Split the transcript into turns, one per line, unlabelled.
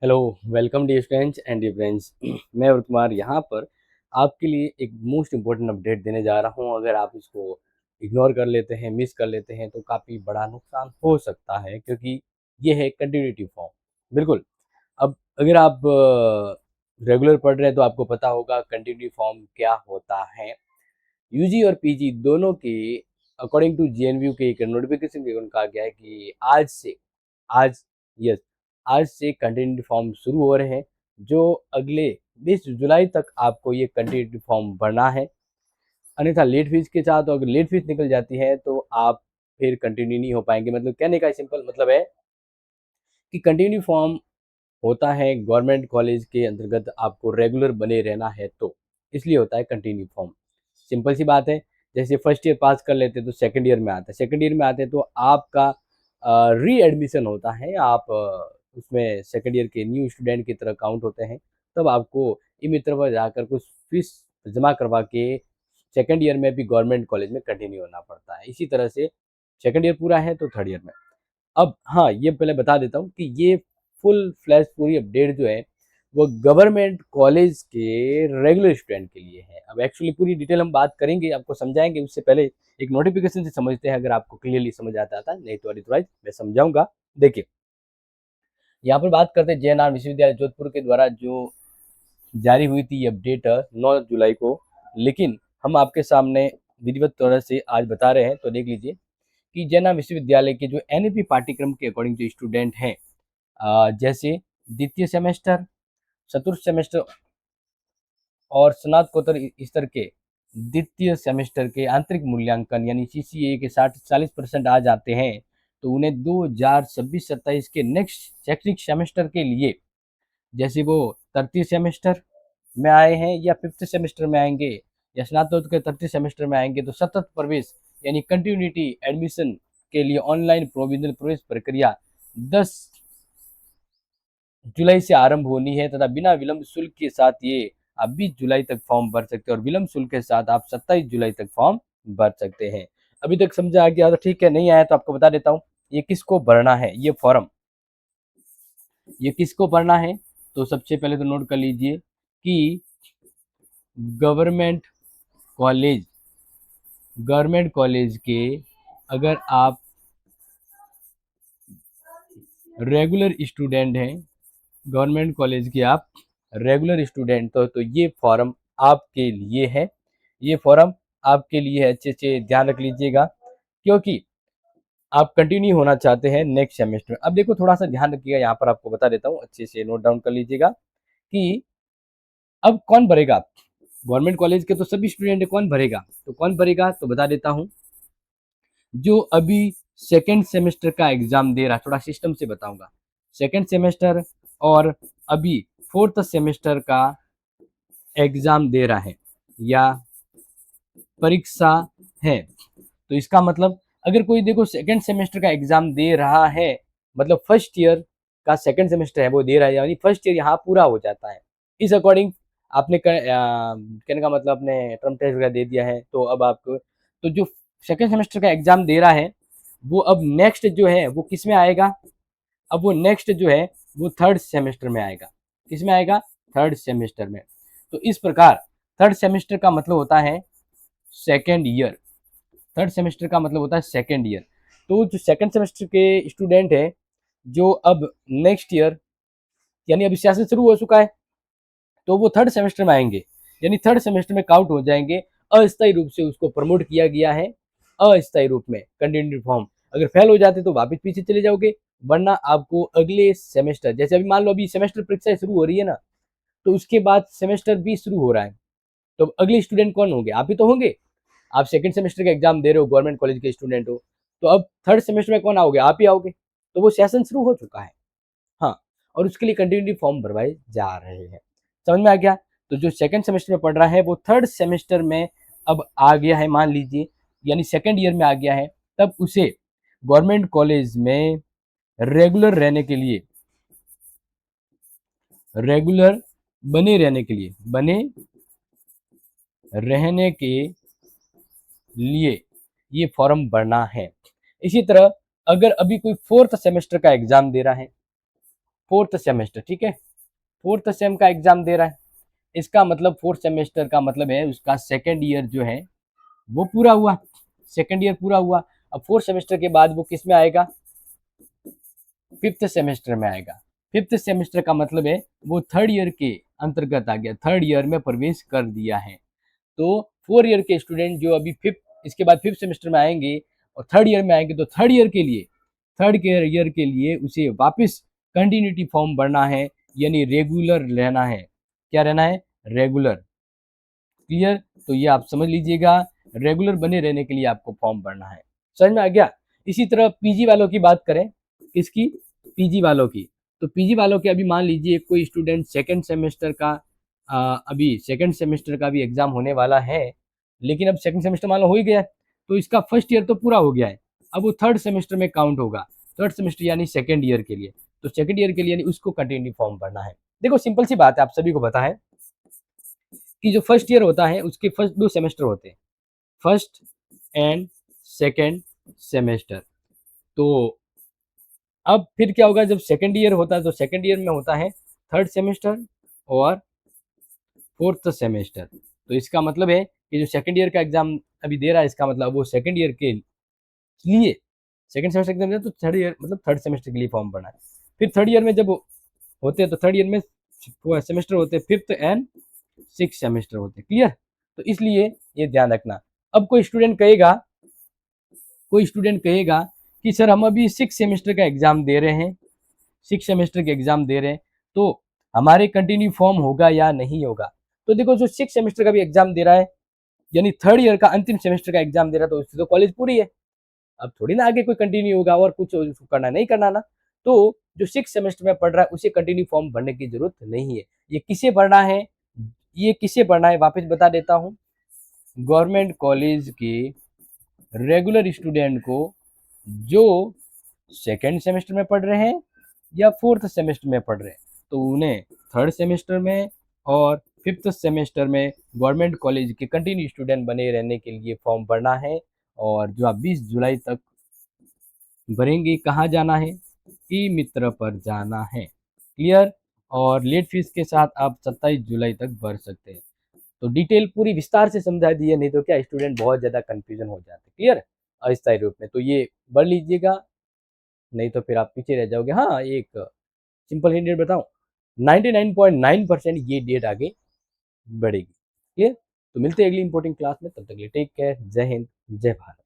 Hello, welcome dear students and dear friends. मैं अरुण कुमार यहाँ पर आपके लिए एक मोस्ट इम्पोर्टेंट अपडेट देने जा रहा हूँ। अगर आप इसको इग्नोर कर लेते हैं, मिस कर लेते हैं तो काफ़ी बड़ा नुकसान हो सकता है, क्योंकि ये है कंटिन्यूटी फॉर्म। बिल्कुल। अब अगर आप रेगुलर पढ़ रहे हैं तो आपको पता होगा कंटिन्यूटी फॉर्म क्या होता है। यूजी और पीजी दोनों के अकॉर्डिंग टू जेएनयू के एक नोटिफिकेशन के उनका गया है कि आज यस आज से कंटिन्यूटी फॉर्म शुरू हो रहे हैं, जो अगले 20 जुलाई तक आपको ये कंटिन्यूटी फॉर्म भरना है। अन्यथा लेट फीस के साथ, अगर लेट फीस निकल जाती है तो आप फिर कंटिन्यू नहीं हो पाएंगे। मतलब कहने का सिंपल मतलब है कि कंटिन्यू फॉर्म होता है गवर्नमेंट कॉलेज के अंतर्गत, आपको रेगुलर बने रहना है तो इसलिए होता है कंटिन्यू फॉर्म। सिंपल सी बात है। जैसे फर्स्ट ईयर पास कर लेते तो सेकंड ईयर में आता है, सेकंड ईयर में आते तो आपका री एडमिशन होता है। आप उसमें सेकंड ईयर के न्यू स्टूडेंट की तरह काउंट होते हैं। तब आपको ई मित्र पर जाकर कुछ फीस जमा करवा के सेकंड ईयर में भी गवर्नमेंट कॉलेज में कंटिन्यू होना पड़ता है। इसी तरह से सेकंड ईयर पूरा है तो थर्ड ईयर में। अब हाँ, ये पहले बता देता हूँ कि ये फुल फ्लैश पूरी अपडेट जो है वो गवर्नमेंट कॉलेज के रेगुलर स्टूडेंट के लिए है। अब एक्चुअली पूरी डिटेल हम बात करेंगे, आपको समझाएंगे, उससे पहले एक नोटिफिकेशन से समझते हैं। अगर आपको क्लियरली समझ आता था, नहीं तो अदरवाइज मैं समझाऊंगा। देखिए, यहाँ पर बात करते हैं जयनार विश्वविद्यालय जोधपुर के द्वारा जो जारी हुई थी ये अपडेट 9 जुलाई को। लेकिन हम आपके सामने विधिवत तौर से आज बता रहे हैं, तो देख लीजिए कि जयनार विश्वविद्यालय के जो एनईपी पाठ्यक्रम के अकॉर्डिंग जो स्टूडेंट हैं, जैसे द्वितीय सेमेस्टर, चतुर्थ सेमेस्टर और स्नातकोत्तर स्तर के द्वितीय सेमेस्टर के आंतरिक मूल्यांकन यानी सीसीए के 40% आ जाते हैं, तो उन्हें 2026-27 के नेक्स्ट शैक्षणिक सेमेस्टर के लिए, जैसे वो तृतीय सेमेस्टर में आए हैं या फिफ्थ सेमेस्टर में आएंगे या स्नातकोत्तर के तृतीय सेमेस्टर में आएंगे, तो सतत प्रवेश यानी कंटिन्यूटी एडमिशन के लिए ऑनलाइन प्रोविजनल प्रवेश प्रक्रिया 10 जुलाई से आरंभ होनी है तथा बिना विलंब शुल्क के साथ ये आप 20 जुलाई तक फॉर्म भर सकते हैं और विलंब शुल्क के साथ आप 27 जुलाई तक फॉर्म भर सकते हैं। अभी तक समझा आ गया तो ठीक है, नहीं आया तो आपको बता देता हूँ ये किसको भरना है। ये फॉर्म ये किसको भरना है, तो सबसे पहले तो नोट कर लीजिए कि गवर्नमेंट कॉलेज के अगर आप रेगुलर स्टूडेंट हैं, गवर्नमेंट कॉलेज के आप रेगुलर स्टूडेंट तो ये फॉर्म आपके लिए है। ये फॉर्म आपके लिए है, अच्छे से ध्यान रख लीजिएगा, क्योंकि आप कंटिन्यू होना चाहते हैं नेक्स्ट सेमेस्टर। अब देखो, थोड़ा सा ध्यान रखिएगा, यहाँ पर आपको बता देता हूँ, अच्छे से नोट डाउन कर लीजिएगा कि अब कौन भरेगा। गवर्नमेंट कॉलेज के तो सभी स्टूडेंट है, कौन भरेगा, तो कौन भरेगा तो बता देता हूँ। जो अभी सेकेंड सेमेस्टर का एग्जाम दे रहा, थोड़ा सिस्टम से बताऊंगा, सेकेंड सेमेस्टर और अभी फोर्थ सेमेस्टर का एग्जाम दे रहा है या परीक्षा है, तो इसका मतलब अगर कोई देखो सेकेंड सेमेस्टर का एग्जाम दे रहा है, मतलब फर्स्ट ईयर का सेकेंड सेमेस्टर है वो दे रहा है, यानी फर्स्ट ईयर यहाँ पूरा हो जाता है। इस अकॉर्डिंग आपने कहने का मतलब अपने टर्म टेस्ट वगैरह दे दिया है, तो अब आपको तो जो सेकेंड सेमेस्टर का एग्जाम दे रहा है वो अब नेक्स्ट जो है वो किस में आएगा, अब वो नेक्स्ट जो है वो थर्ड सेमेस्टर में आएगा। किस में आएगा, थर्ड सेमेस्टर में। तो इस प्रकार थर्ड सेमेस्टर का मतलब होता है सेकेंड ईयर। थर्ड सेमेस्टर का मतलब होता है सेकेंड ईयर। तो जो सेकेंड सेमेस्टर के स्टूडेंट है जो अब नेक्स्ट ईयर यानी अभी सेशन शुरू हो चुका है, तो वो थर्ड सेमेस्टर में आएंगे, यानी थर्ड सेमेस्टर में काउंट हो जाएंगे। अस्थायी रूप से उसको प्रमोट किया गया है, अस्थायी रूप में कंटिन्यू फॉर्म। अगर फेल हो जाते तो वापस पीछे चले जाओगे, वरना आपको अगले सेमेस्टर, जैसे अभी मान लो अभी सेमेस्टर परीक्षा शुरू हो रही है ना, तो उसके बाद सेमेस्टर भी शुरू हो रहा है, तो अगले स्टूडेंट कौन होंगे, आप ही तो होंगे। आप सेकंड सेमेस्टर का एग्जाम दे रहे हो, गवर्नमेंट कॉलेज के स्टूडेंट हो, तो अब थर्ड सेमेस्टर में कौन आओगे, आप ही आओगे। तो वो सेशन शुरू हो चुका है। हाँ, और उसके लिए कंटिन्यूटी फॉर्म भरवाए जा रहे हैं। समझ में आ गया। तो जो सेकंड सेमेस्टर में पढ़ रहा है वो थर्ड सेमेस्टर में अब आ गया है, मान लीजिए, यानी सेकंड ईयर में आ गया है, तब उसे गवर्नमेंट कॉलेज में रेगुलर रहने के लिए, रेगुलर बने रहने के लिए ये फॉर्म भरना है। इसी तरह अगर अभी कोई फोर्थ सेमेस्टर का एग्जाम दे रहा है, फोर्थ सेमेस्टर, ठीक है, फोर्थ सेम का एग्जाम दे रहा है। इसका मतलब फोर्थ सेमेस्टर का मतलब है उसका सेकेंड ईयर जो है वो पूरा हुआ, सेकेंड ईयर पूरा हुआ। अब फोर्थ सेमेस्टर के बाद वो किस में आएगा, फिफ्थ सेमेस्टर में आएगा। फिफ्थ सेमेस्टर का मतलब है वो थर्ड ईयर के अंतर्गत आ गया, थर्ड ईयर में प्रवेश कर दिया है। तो 4 ईयर के स्टूडेंट जो अभी फिफ्थ, इसके बाद फिफ्थ सेमेस्टर में आएंगे और थर्ड ईयर में आएंगे, तो थर्ड ईयर के लिए, थर्ड ईयर के लिए उसे वापस कंटिन्यूटी फॉर्म भरना है, यानी रेगुलर रहना है। क्या रहना है, रेगुलर। क्लियर, तो ये आप समझ लीजिएगा, रेगुलर बने रहने के लिए आपको फॉर्म भरना है। समझ में आ गया। इसी तरह पीजी वालों की बात करें, किसकी, पीजी वालों की। तो पीजी वालों के अभी मान लीजिए कोई स्टूडेंट सेकेंड सेमेस्टर का अभी सेकेंड सेमेस्टर का भी एग्जाम होने वाला है, लेकिन अब सेकेंड सेमेस्टर मान लो हो ही गया है, तो इसका फर्स्ट ईयर तो पूरा हो गया है, अब वो थर्ड सेमेस्टर में काउंट होगा, थर्ड सेमेस्टर यानी सेकेंड ईयर के लिए। तो सेकेंड ईयर के लिए यानी उसको कंटिन्यू फॉर्म भरना है। देखो सिंपल सी बात है, आप सभी को पता है कि जो फर्स्ट ईयर होता है उसके फर्स्ट 2 सेमेस्टर होते हैं, फर्स्ट एंड सेकेंड सेमेस्टर। तो अब फिर क्या होगा, जब सेकेंड ईयर होता है तो सेकेंड ईयर में होता है थर्ड सेमेस्टर और फोर्थ सेमेस्टर। तो इसका मतलब है कि जो सेकेंड ईयर का एग्जाम अभी दे रहा है, इसका मतलब वो सेकेंड ईयर के लिए, सेकेंड सेमेस्टर एग्जाम तो थर्ड ईयर मतलब थर्ड सेमेस्टर के लिए फॉर्म भरना है। फिर थर्ड ईयर में जब होते हैं तो थर्ड ईयर में सेमेस्टर होते हैं, फिफ्थ एंड सिक्स सेमेस्टर होते हैं। क्लियर, तो इसलिए ये ध्यान रखना। अब कोई स्टूडेंट कहेगा कि सर हम अभी सिक्स सेमेस्टर का एग्जाम दे रहे हैं, सिक्स सेमेस्टर के एग्जाम दे रहे हैं, तो हमारे कंटिन्यू फॉर्म होगा या नहीं होगा। तो देखो जो सिक्स सेमेस्टर का भी एग्जाम दे रहा है, यानी थर्ड ईयर का अंतिम सेमेस्टर का एग्जाम दे रहा है, तो उसकी तो कॉलेज पूरी है, अब थोड़ी ना आगे कोई कंटिन्यू होगा और कुछ करना नहीं करना ना। तो जो सिक्स सेमेस्टर में पढ़ रहा है उसे कंटिन्यू फॉर्म भरने की जरूरत नहीं है। ये किसे भरना है, ये किसे भरना है वापस बता देता हूँ, गवर्नमेंट कॉलेज के रेगुलर स्टूडेंट को जो सेकेंड सेमेस्टर में पढ़ रहे हैं या फोर्थ सेमेस्टर में पढ़ रहे हैं, तो उन्हें थर्ड सेमेस्टर में और फिफ्थ सेमेस्टर में गवर्नमेंट कॉलेज के कंटिन्यू स्टूडेंट बने रहने के लिए फॉर्म भरना है। और जो आप 20 जुलाई तक भरेंगे, कहाँ जाना है, ई मित्र पर जाना है। क्लियर, और लेट फीस के साथ आप 27 जुलाई तक भर सकते हैं। तो डिटेल पूरी विस्तार से समझा दी है, नहीं तो क्या स्टूडेंट बहुत ज़्यादा कन्फ्यूजन हो जाते हैं। क्लियर, अस्थायी रूप में तो ये भर लीजिएगा, नहीं तो फिर आप पीछे रह जाओगे। हाँ, एक सिंपल हिंट बताऊँ, 99.9% ये डेट आगे बढ़ेगी। क्लियर, तो मिलते हैं अगली इंपॉर्टेंट क्लास में, तब तक के लिए टेक केयर, जय हिंद, जय भारत।